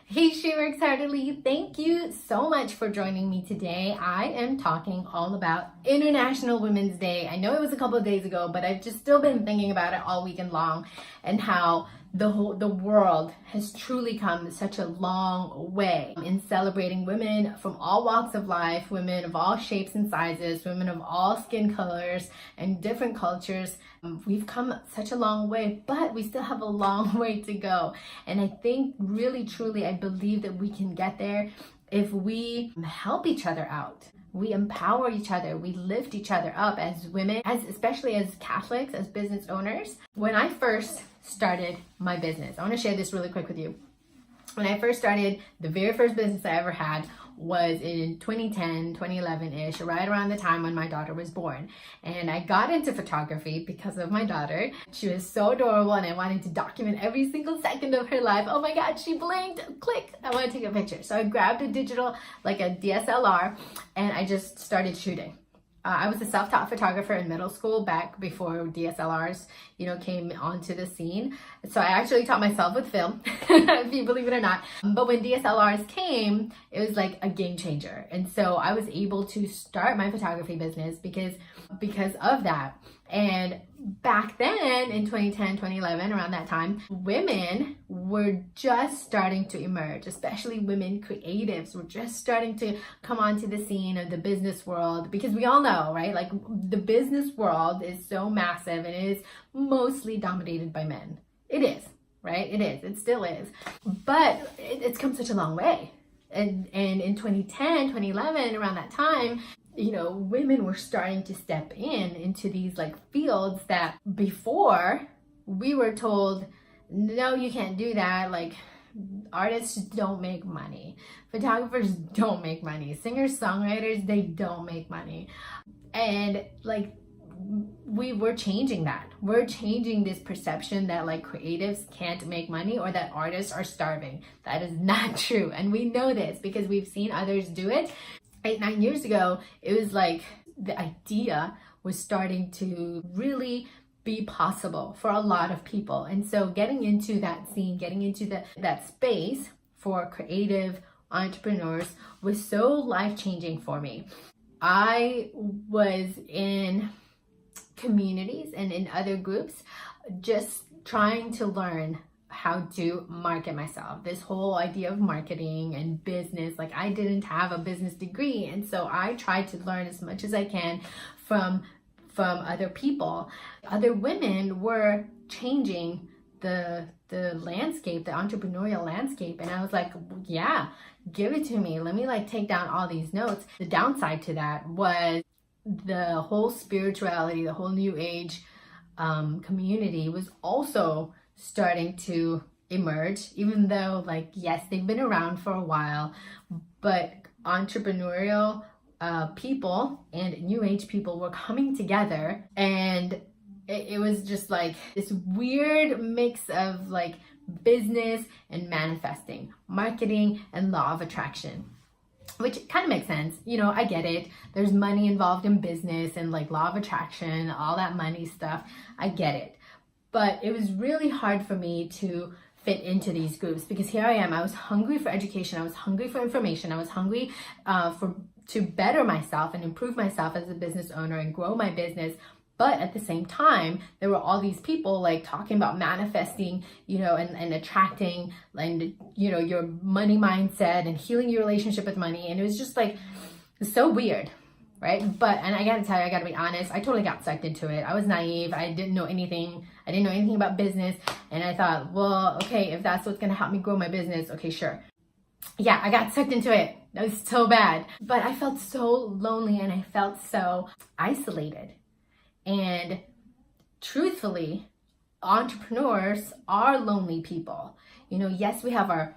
Hey, She Works Heartily. Thank you so much for joining me today. I am talking all about International Women's Day. I know it was a couple of days ago, but I've just still been thinking about it all weekend long and how the world has truly come such a long way in celebrating women from all walks of life, women of all shapes and sizes, women of all skin colors and different cultures. We've come such a long way, but we still have a long way to go. And I think really, truly, I believe that we can get there if we help each other out. We empower each other. We lift each other up as women, especially as Catholics, as business owners. When I first started my business, I want to share this really quick with you. When I first started, the very first business I ever had was in 2010, 2011-ish, right around the time when my daughter was born. And I got into photography because of my daughter. She was so adorable and I wanted to document every single second of her life. Oh my God, she blinked, click, I want to take a picture. So I grabbed a digital, like a DSLR, and I just started shooting. I was a self-taught photographer in middle school back before DSLRs, came onto the scene. So I actually taught myself with film, if you believe it or not. But when DSLRs came, it was like a game changer. And so I was able to start my photography business because of that. And back then in 2010, 2011, around that time, women were just starting to emerge, especially women creatives were just starting to come onto the scene of the business world, because we all know, right? Like the business world is so massive and it is mostly dominated by men. It is, right? It is. It still is. But it's come such a long way. And in 2010, 2011, around that time, women were starting to step into these like fields that before we were told, no, you can't do that. Like artists don't make money. Photographers don't make money. Singers, songwriters, they don't make money. And like, we're changing that. We're changing this perception that like creatives can't make money or that artists are starving. That is not true. And we know this because we've seen others do it. 8-9 years ago, it was like the idea was starting to really be possible for a lot of people. And so getting into that scene, getting into that space for creative entrepreneurs was so life-changing for me. I was in communities and in other groups just trying to learn how to market myself. This whole idea of marketing and business, like I didn't have a business degree. And so I tried to learn as much as I can from other people. Other women were changing the landscape, the entrepreneurial landscape. And I was like, yeah, give it to me. Let me like take down all these notes. The downside to that was the whole spirituality, the whole new age community was also starting to emerge, even though like, yes, they've been around for a while, but entrepreneurial people and new age people were coming together, and it was just like this weird mix of like business and manifesting, marketing and law of attraction, which kind of makes sense. I get it. There's money involved in business and like law of attraction, all that money stuff. I get it. But it was really hard for me to fit into these groups because here I am. I was hungry for education. I was hungry for information. I was hungry to better myself and improve myself as a business owner and grow my business. But at the same time, there were all these people like talking about manifesting, and attracting and, your money mindset and healing your relationship with money. And it was just like so weird. Right? And I gotta tell you, I gotta be honest, I totally got sucked into it. I was naive. I didn't know anything about business. And I thought, well, okay, if that's what's gonna help me grow my business, okay, sure. Yeah, I got sucked into it. That was so bad. But I felt so lonely and I felt so isolated. And truthfully, entrepreneurs are lonely people. Yes, we have our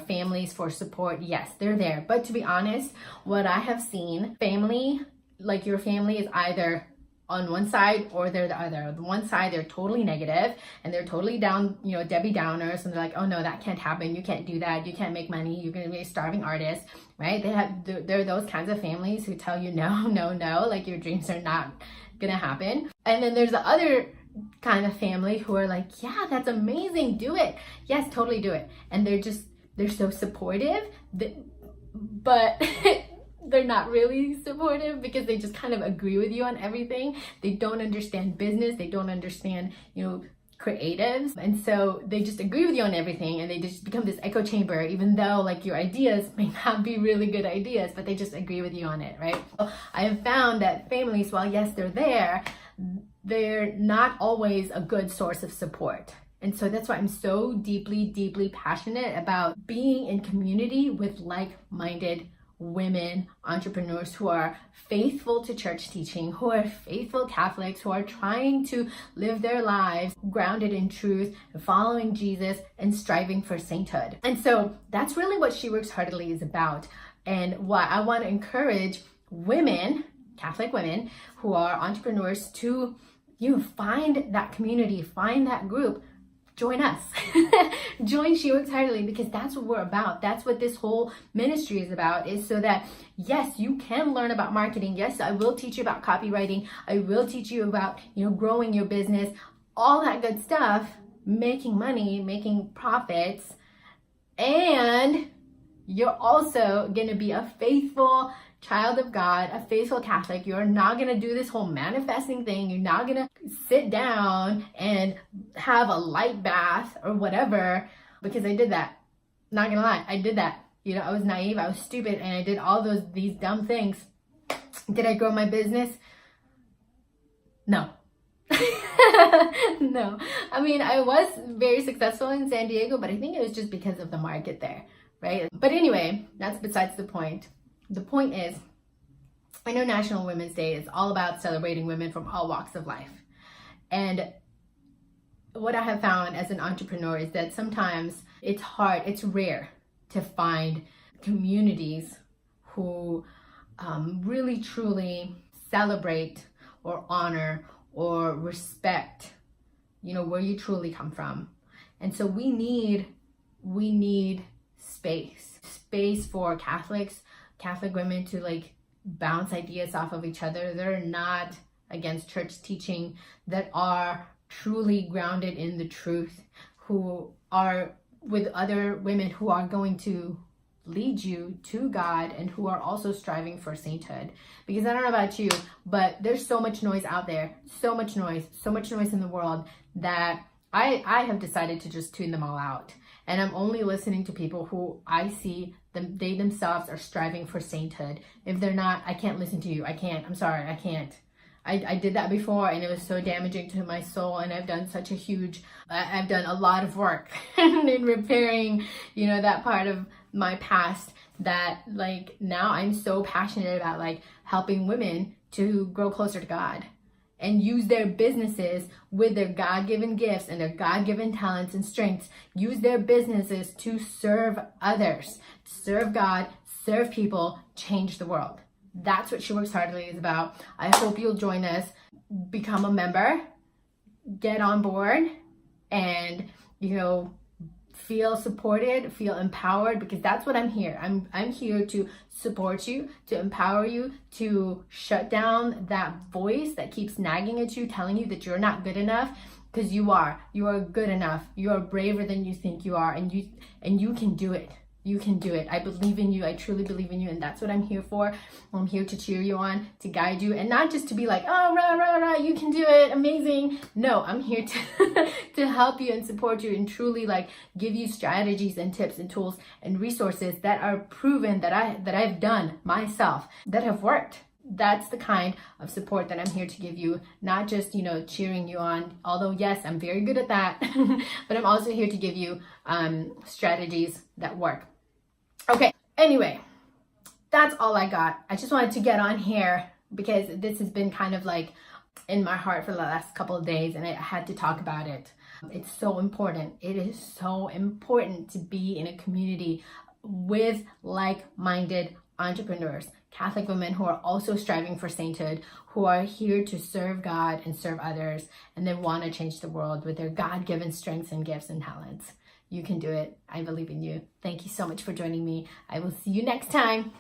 families for support. Yes, they're there. But to be honest, what I have seen, family, like your family is either on one side or they're the other. On one side, they're totally negative and they're totally down, Debbie Downers. And they're like, oh no, that can't happen. You can't do that. You can't make money. You're going to be a starving artist, right? There are those kinds of families who tell you, no, like your dreams are not going to happen. And then there's the other kind of family who are like, yeah, that's amazing. Do it. Yes, totally do it. And they're just they're so supportive, but they're not really supportive because they just kind of agree with you on everything. They don't understand business. They don't understand, creatives. And so they just agree with you on everything, and they just become this echo chamber, even though like your ideas may not be really good ideas, but they just agree with you on it, right? So I have found that families, while yes, they're not always a good source of support. And so that's why I'm so deeply, deeply passionate about being in community with like-minded women entrepreneurs who are faithful to church teaching, who are faithful Catholics, who are trying to live their lives grounded in truth, following Jesus, and striving for sainthood. And so that's really what She Works Heartily is about. And what I want to encourage women, Catholic women, who are entrepreneurs to find that community, find that group. Join us. Join She Works Heartily, because that's what we're about. That's what this whole ministry is about, is so that, yes, you can learn about marketing. Yes, I will teach you about copywriting. I will teach you about, growing your business, all that good stuff, making money, making profits. And you're also going to be a faithful child of God, a faithful Catholic. You're not going to do this whole manifesting thing. You're not going to sit down and have a light bath or whatever, because I did that. Not going to lie, I did that. I was naive, I was stupid, and I did all these dumb things. Did I grow my business? No. No. I mean, I was very successful in San Diego, but I think it was just because of the market there, right? But anyway, that's besides the point. The point is, International Women's Day is all about celebrating women from all walks of life. And what I have found as an entrepreneur is that sometimes it's hard, it's rare to find communities who really truly celebrate or honor or respect, where you truly come from. And so we need space for Catholic women to bounce ideas off of each other. They're not against church teaching, that are truly grounded in the truth, who are with other women who are going to lead you to God and who are also striving for sainthood. Because I don't know about you, but there's so much noise out there, so much noise in the world, that I have decided to just tune them all out. And I'm only listening to people who I see they themselves are striving for sainthood. If they're not, I can't listen to you. I can't. I'm sorry, I can't. I did that before, and it was so damaging to my soul, and I've done a lot of work in repairing, that part of my past, that now I'm so passionate about helping women to grow closer to God and use their businesses with their God-given gifts and their God-given talents and strengths. Use their businesses to serve others, serve God, serve people, change the world. That's what She Works Heartily is about. I hope you'll join us, become a member, get on board, and, feel supported, feel empowered, because that's what I'm here. I'm here to support you, to empower you, to shut down that voice that keeps nagging at you, telling you that you're not good enough, because you are good enough. You are braver than you think you are, and you can do it. You can do it. I believe in you. I truly believe in you. And that's what I'm here for. I'm here to cheer you on, to guide you, and not just to be like, oh, rah, rah, rah, you can do it. Amazing. No, I'm here to help you and support you and truly give you strategies and tips and tools and resources that are proven, that I've done myself, that have worked. That's the kind of support that I'm here to give you, not just, cheering you on. Although, yes, I'm very good at that, but I'm also here to give you strategies that work. Okay, anyway, that's all I got. I just wanted to get on here because this has been kind of in my heart for the last couple of days, and I had to talk about it. It's so important. It is so important to be in a community with like-minded entrepreneurs, Catholic women who are also striving for sainthood, who are here to serve God and serve others, and they want to change the world with their God-given strengths and gifts and talents. You can do it. I believe in you. Thank you so much for joining me. I will see you next time.